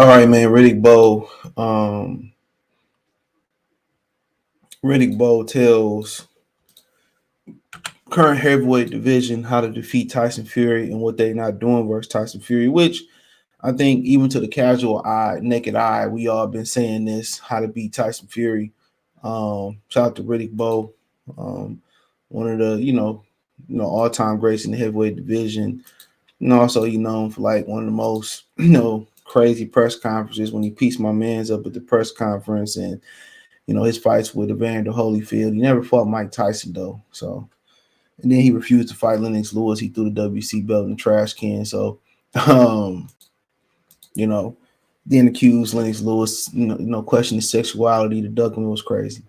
All right, man. Riddick Bowe tells current heavyweight division how to defeat Tyson Fury and what they're not doing versus Tyson Fury, which I think even to the casual eye, naked eye, we all been saying this, how to beat Tyson Fury. Shout out to Riddick Bowe, one of the, all-time greats in the heavyweight division. And also, he known for like one of the most, crazy press conferences when he pieced my mans up at the press conference and, his fights with Evander Holyfield. He never fought Mike Tyson though. So, and then he refused to fight Lennox Lewis. He threw the WC belt in the trash can. So, um, you know, then accused Lennox Lewis, question his sexuality. The ducking was crazy.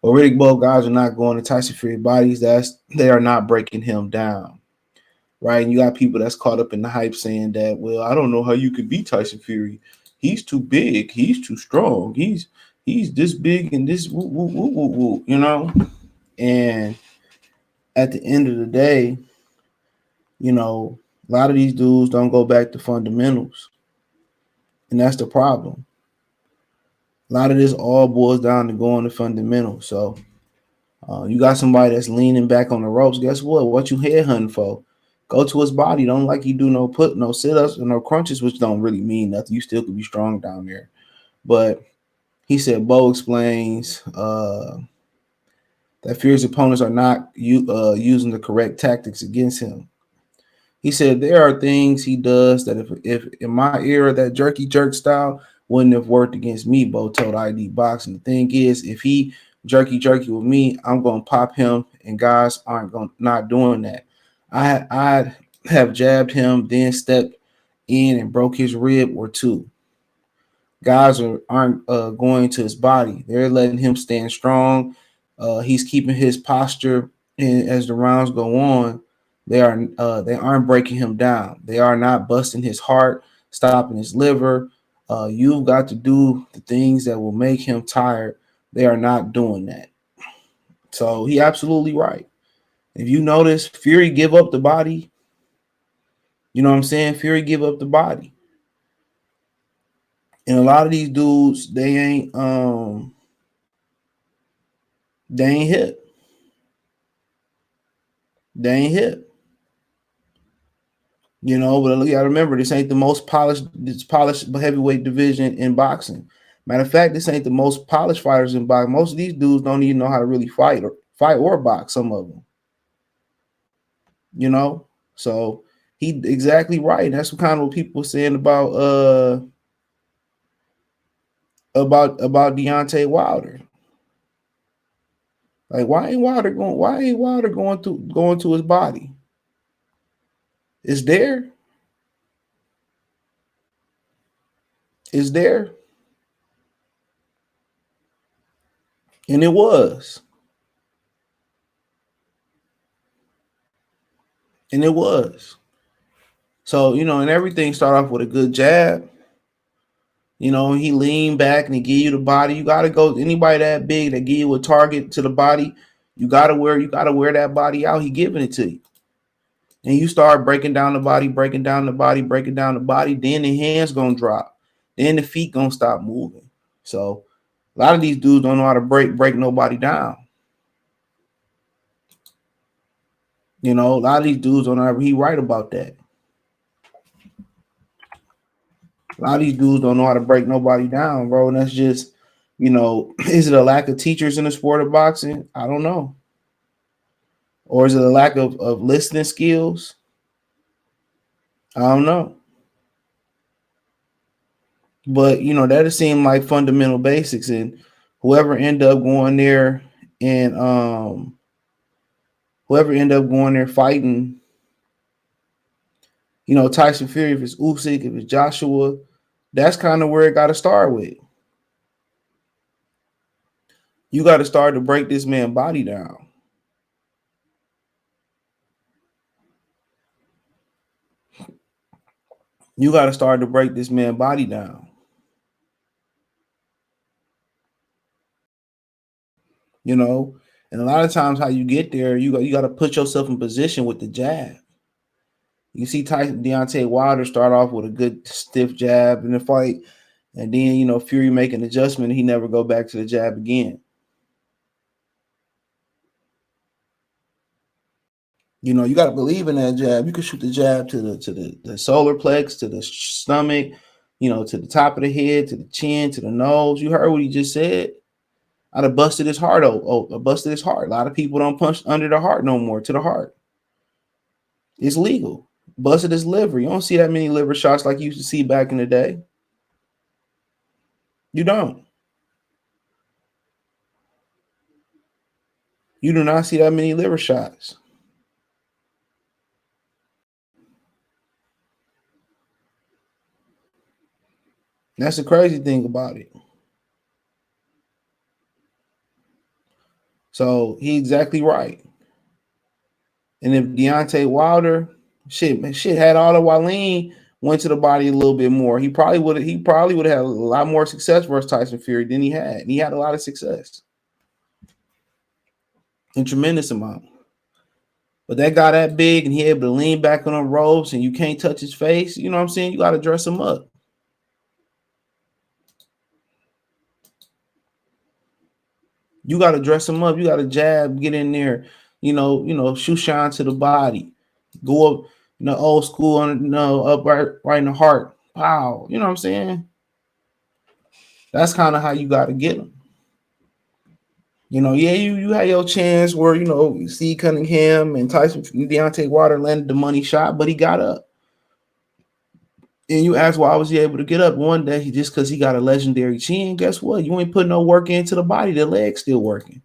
But Riddick Bowe guys are not going to Tyson Fury bodies. They are not breaking him down. Right. And you got people that's caught up in the hype saying that, well, I don't know how you could beat Tyson Fury. He's too big. He's too strong. He's this big and this woo, woo, woo, woo, woo, And at the end of the day, a lot of these dudes don't go back to fundamentals. And that's the problem. A lot of this all boils down to going to fundamentals. So you got somebody that's leaning back on the ropes. Guess what? What you headhunting for? Go to his body. Don't like you do no sit-ups or no crunches, which don't really mean nothing. You still could be strong down there. But he said Bowe explains that Fury's opponents are not using the correct tactics against him. He said there are things he does that if in my era that jerky jerk style wouldn't have worked against me, Bowe told ID Boxing. The thing is, if he jerky with me, I'm gonna pop him, and guys aren't not doing that. I have jabbed him, then stepped in and broke his rib or two. Guys aren't going to his body. They're letting him stand strong. He's keeping his posture, and as the rounds go on, they aren't breaking him down. They are not busting his heart, stopping his liver. You've got to do the things that will make him tired. They are not doing that. So he absolutely right. If you notice, Fury give up the body. You know what I'm saying? Fury give up the body. And a lot of these dudes, they ain't hit. They ain't hit. But you gotta remember, this ain't the most polished heavyweight division in boxing. Matter of fact, this ain't the most polished fighters in boxing. Most of these dudes don't even know how to really fight or box. Some of them, So he exactly right. That's what kind of what people were saying about Deontay Wilder. Like, why ain't Wilder going to his body? It's there. It's there. And it was. And it was. So, and everything start off with a good jab. He lean back and he give you the body. You gotta go. Anybody that big that give you a target to the body, you gotta wear that body out. He giving it to you. And you start breaking down the body. Then the hands gonna drop. Then the feet gonna stop moving. So a lot of these dudes don't know how to break nobody down. A lot of these dudes don't know. He right about that. A lot of these dudes don't know how to break nobody down, bro. And that's just, is it a lack of teachers in the sport of boxing? I don't know. Or is it a lack of listening skills? I don't know. But, that'll seem like fundamental basics. And whoever end up going there fighting, Tyson Fury, if it's Usyk, if it's Joshua, that's kind of where it got to start with. You got to start to break this man's body down. You got to start to break this man's body down. And a lot of times how you get there, you got to put yourself in position with the jab. You see Deontay Wilder start off with a good stiff jab in the fight. And then, you know, Fury make an adjustment and he never go back to the jab again. You know, you got to believe in that jab. You can shoot the jab to the solar plex, to the stomach, you know, to the top of the head, to the chin, to the nose. You heard what he just said. I'd have busted his heart. Busted his heart. A lot of people don't punch under the heart no more, to the heart. It's legal. Busted his liver. You don't see that many liver shots like you used to see back in the day. You don't. You do not see that many liver shots. That's the crazy thing about it. So he's exactly right. And if Deontay Wilder, shit had all the Wallin went to the body a little bit more, he probably would have had a lot more success versus Tyson Fury than he had. And he had a lot of success. A tremendous amount. But that guy that big and he able to lean back on the ropes and you can't touch his face, you know what I'm saying? You got to dress him up. You got to dress him up. You got to jab, get in there, shoe shine to the body, go up, old school, up right in the heart. Pow. You know what I'm saying? That's kind of how you got to get him. You had your chance where, you see Cunningham and Tyson, Deontay Wilder landed the money shot, but he got up. And you ask why was he able to get up one day? Just because he got a legendary chin. Guess what? You ain't putting no work into the body. The leg's still working.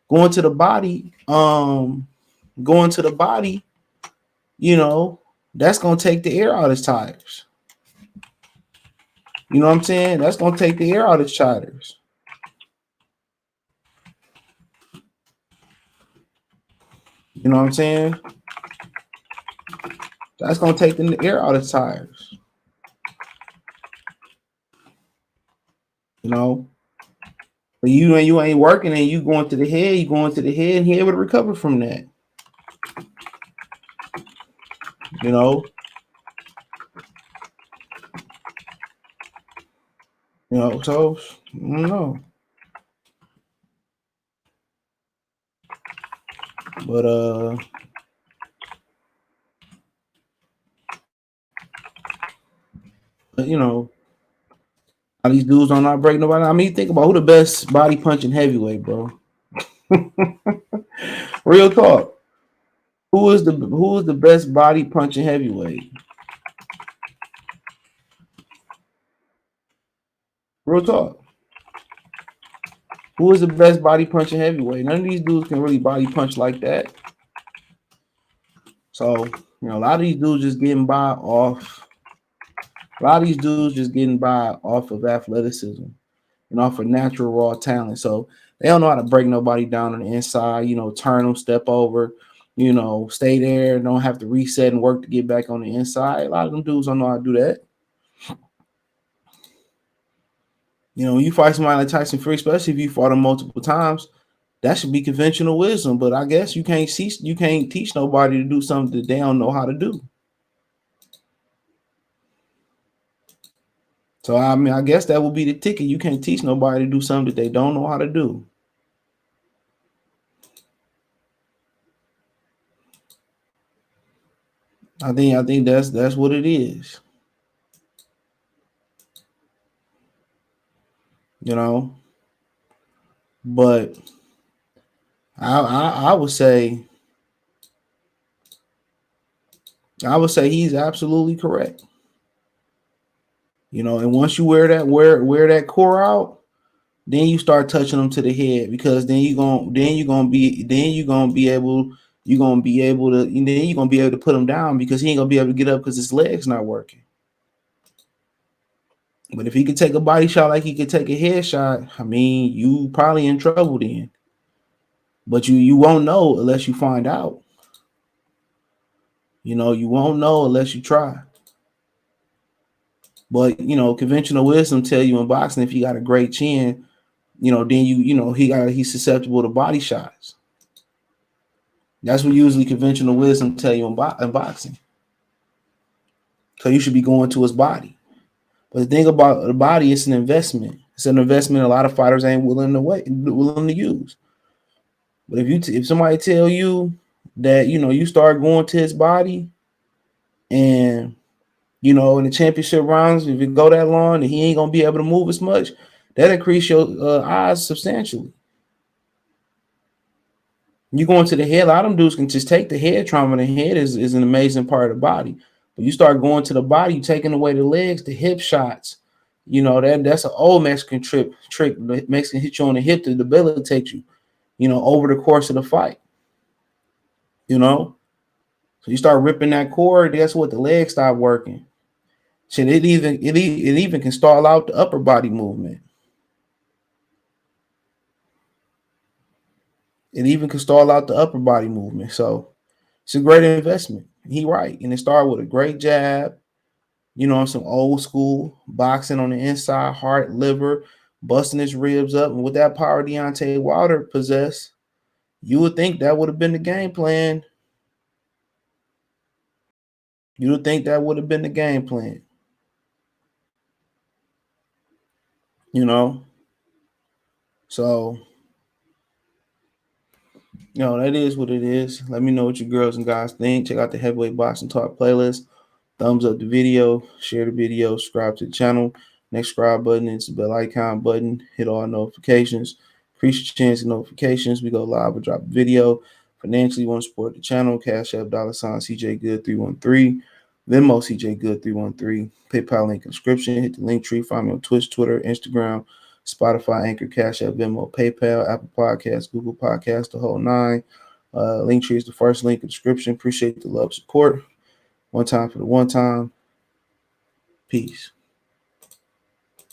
Going to the body, that's gonna take the air out of his tires. You know what I'm saying? That's gonna take the air out of his tires. You know what I'm saying? That's gonna take the air out of his tires. But you ain't working and you going to the head, and he able to recover from that. So I don't know. But how these dudes don't not break nobody. I mean, think about who the best body punching heavyweight, bro. Real talk. Who is the best body punching heavyweight? Real talk. Who is the best body punching heavyweight? None of these dudes can really body punch like that. So, a lot of these dudes just getting by off. A lot of these dudes just getting by off of athleticism and off of natural raw talent. So they don't know how to break nobody down on the inside, turn them, step over, stay there, don't have to reset and work to get back on the inside. A lot of them dudes don't know how to do that. When you fight somebody like Tyson Fury, especially if you fought him multiple times, that should be conventional wisdom. But I guess you can't teach nobody to do something that they don't know how to do. So I mean, I guess that would be the ticket. You can't teach nobody to do something that they don't know how to do. I think that's what it is. But I would say he's absolutely correct. And once you wear that core out, then you start touching them to the head, because then you're gonna be able to put him down, because he ain't gonna be able to get up because his leg's not working. But if he could take a body shot like he could take a head shot, I mean, you probably in trouble then. But you won't know unless you find out. You won't know unless you try. But conventional wisdom tell you in boxing, if you got a great chin, then he's susceptible to body shots. That's what usually conventional wisdom tell you in boxing. So you should be going to his body. But the thing about the body, it's an investment. It's an investment a lot of fighters ain't willing to use. But if somebody tell you that you start going to his body, and in the championship rounds, if it go that long and he ain't gonna be able to move as much, that increase your odds substantially. You go into the head, a lot of them dudes can just take the head trauma. The head is an amazing part of the body. But you start going to the body, you taking away the legs, the hip shots. That's an old Mexican trick. Mexican hit you on the hip to debilitate you, over the course of the fight. So you start ripping that cord, guess what? The legs stop working. Shit, it even can stall out the upper body movement. It even can stall out the upper body movement. So it's a great investment. He right. And it started with a great jab, some old school boxing on the inside, heart, liver, busting his ribs up. And with that power Deontay Wilder possessed, you would think that would have been the game plan. You would think that would have been the game plan. So, that is what it is. Let me know what you girls and guys think. Check out the Heavyweight Boxing Talk playlist. Thumbs up the video, share the video, subscribe to the channel. Next subscribe button is the bell icon button. Hit all notifications. Increase your chance of notifications. We go live or drop a video. Financially, you want to support the channel. Cash App $sign CJ Good 313. Venmo CJ Good 313. PayPal link inscription. Hit the link tree. Find me on Twitch, Twitter, Instagram, Spotify, Anchor, Cash App, Venmo, PayPal, Apple Podcasts, Google Podcasts, the whole nine. Link tree is the first link in the description. Appreciate the love, support. One time for the one time. Peace.